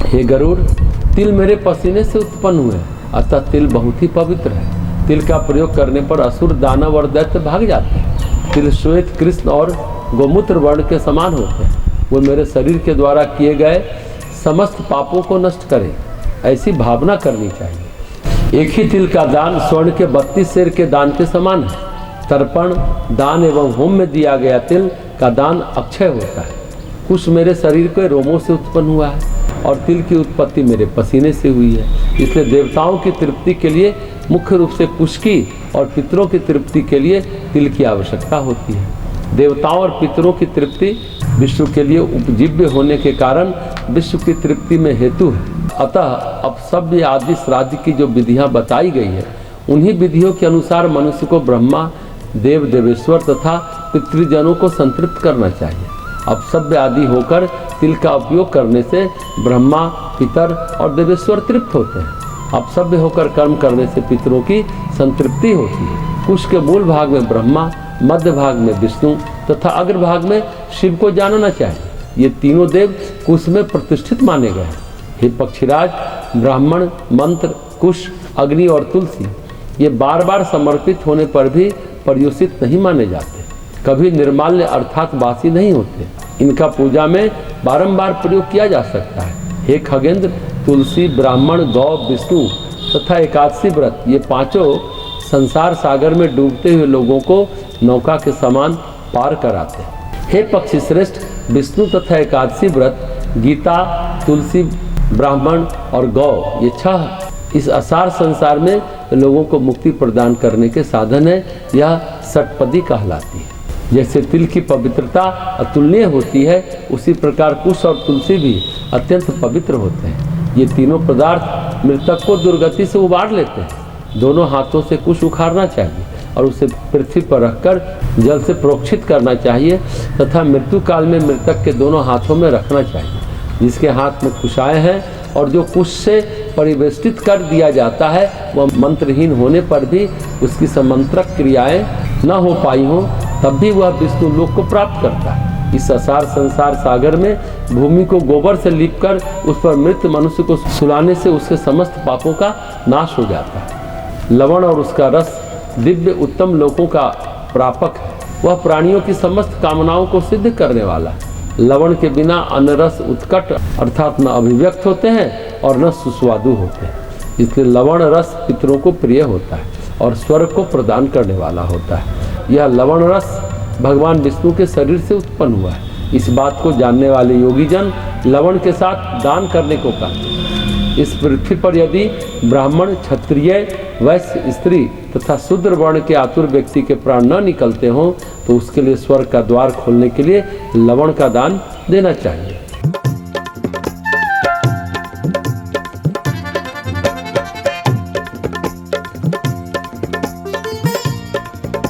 हे गरुड़, तिल मेरे पसीने से उत्पन्न हुए, अतः तिल बहुत ही पवित्र है। तिल का प्रयोग करने पर असुर, दानव और दैत्य भाग जाते हैं। तिल श्वेत, कृष्ण और गोमूत्र वर्ण के समान होते हैं। वो मेरे शरीर के द्वारा किए गए समस्त पापों को नष्ट करे, ऐसी भावना करनी चाहिए। एक ही तिल का दान स्वर्ण के 32 सेर के दान के समान है। तर्पण, दान एवं होम में दिया गया तिल का दान अक्षय होता है। कुश मेरे शरीर के रोमों से उत्पन्न हुआ है और तिल की उत्पत्ति मेरे पसीने से हुई है। इसलिए देवताओं की तृप्ति के लिए मुख्य रूप से कुश की और पितरों की तृप्ति के लिए तिल की आवश्यकता होती है। देवताओं और पितरों की तृप्ति विश्व के लिए उपजीव्य होने के कारण विश्व की तृप्ति में हेतु है। अतः अब सभ्य आदि श्राद्ध की जो विधियां बताई गई है, उन्हीं विधियों के अनुसार मनुष्य को ब्रह्मा, देव देवेश्वर तथा पितृजनों को संतृप्त करना चाहिए। अब सभ्य आदि होकर तिल का उपयोग करने से ब्रह्मा, पितर और देवेश्वर तृप्त होते हैं। अब सभ्य होकर कर्म करने से पितरों की संतृप्ति होती है। कुश के मूल भाग में ब्रह्मा, मध्य भाग में विष्णु तथा अग्रभाग में शिव को जानना चाहिए। ये तीनों देव कुश में प्रतिष्ठित माने गए हैं। हे पक्षीराज, ब्राह्मण, मंत्र, कुश, अग्नि और तुलसी ये बार बार समर्पित होने पर भी पर्युषित नहीं माने जाते, कभी निर्माल्य अर्थात बासी नहीं होते। इनका पूजा में बारंबार प्रयोग किया जा सकता है। हे खगेंद्र, तुलसी, ब्राह्मण, गौ, विष्णु तथा एकादशी व्रत ये पांचों संसार सागर में डूबते हुए लोगों को नौका के समान पार कराते हैं। हे पक्षी श्रेष्ठ, विष्णु तथा एकादशी व्रत, गीता, तुलसी, ब्राह्मण और गौ ये 6 इस असार संसार में लोगों को मुक्ति प्रदान करने के साधन है। यह षटपदी कहलाती है। जैसे तिल की पवित्रता अतुलनीय होती है, उसी प्रकार कुश और तुलसी भी अत्यंत पवित्र होते हैं। ये तीनों पदार्थ मृतक को दुर्गति से उबार लेते हैं। दोनों हाथों से कुश उखाड़ना चाहिए और उसे पृथ्वी पर रखकर जल से प्रोक्षित करना चाहिए तथा मृत्यु काल में मृतक के दोनों हाथों में रखना चाहिए। जिसके हाथ में कुशाएं हैं और जो कुश से परिवेष्टित कर दिया जाता है, वह मंत्रहीन होने पर भी उसकी समंत्रक क्रियाएं न हो पाई हों, तब भी वह विष्णु लोक को प्राप्त करता है। इस असार संसार सागर में भूमि को गोबर से लीपकर उस पर मृत मनुष्य को सुलाने से उसके समस्त पापों का नाश हो जाता है। लवण और उसका रस दिव्य उत्तम लोकों का प्रापक है। वह प्राणियों की समस्त कामनाओं को सिद्ध करने वाला है। लवण के बिना अन्न रस उत्कट अर्थात न अभिव्यक्त होते हैं और न सुस्वादु होते हैं। इसलिए लवण रस पितरों को प्रिय होता है और स्वर्ग को प्रदान करने वाला होता है। यह लवण रस भगवान विष्णु के शरीर से उत्पन्न हुआ है। इस बात को जानने वाले योगी जन लवण के साथ दान करने को कहते हैं। इस पृथ्वी पर यदि ब्राह्मण, क्षत्रिय, वैश्य, स्त्री तथा शूद्र वर्ण के आतुर व्यक्ति के प्राण न निकलते हों, तो उसके लिए स्वर्ग का द्वार खोलने के लिए लवण का दान देना चाहिए।